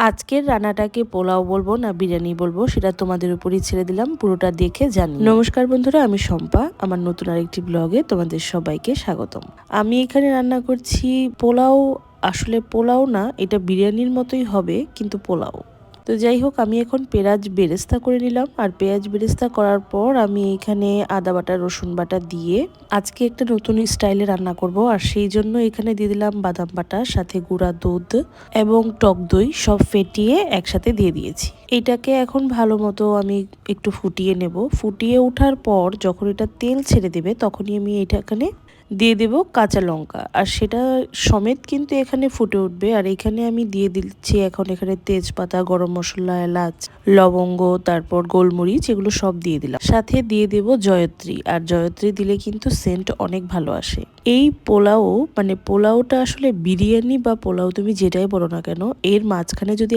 আজকের রান্নাটাকে পোলাও বলবো না বিরিয়ানি বলবো সেটা তোমাদের উপরই ছেড়ে দিলাম, পুরোটা দেখে জানি। নমস্কার বন্ধুরা, আমি শম্পা। আমার নতুন আরেকটি ব্লগে তোমাদের সবাইকে স্বাগতম। আমি এখানে রান্না করছি পোলাও। আসলে পোলাও না, এটা বিরিয়ানির মতোই হবে কিন্তু পোলাও। তো যাই হোক, আমি এখন পেঁয়াজ বেরেস্তা করে নিলাম। আর পেঁয়াজ বেরেস্তা করার পর আমি এখানে আদা বাটা রসুন বাটা দিয়ে আজকে একটা নতুন স্টাইলে রান্না করব। আর সেই জন্য এখানে দিয়ে দিলাম বাদাম বাটা, সাথে গুঁড়া দুধ এবং টক দই সব ফেটিয়ে একসাথে দিয়ে দিয়েছি। এটাকে এখন ভালো মতো আমি একটু ফুটিয়ে নেব। ফুটিয়ে ওঠার পর যখন এটা তেল ছেড়ে দেবে তখনই আমি এখানে দিয়ে দেব কাঁচা লঙ্কা, আর সেটা সমেত কিন্তু এখানে ফুটে উঠবে। আর এখানে আমি দিয়ে দিচ্ছি এখন এখানে তেজপাতা, গরম মশলা, এলাচ, লবঙ্গ, তারপর গোলমরিচ, এগুলো সব দিয়ে দিলাম। সাথে দিয়ে দেব জয়ত্রী, আর জয়ত্রী দিলে কিন্তু সেন্ট অনেক ভালো আসে। এই পোলাও মানে পোলাওটা আসলে বিরিয়ানি বা পোলাও তুমি যেটাই বলো না কেন, এর মাঝখানে যদি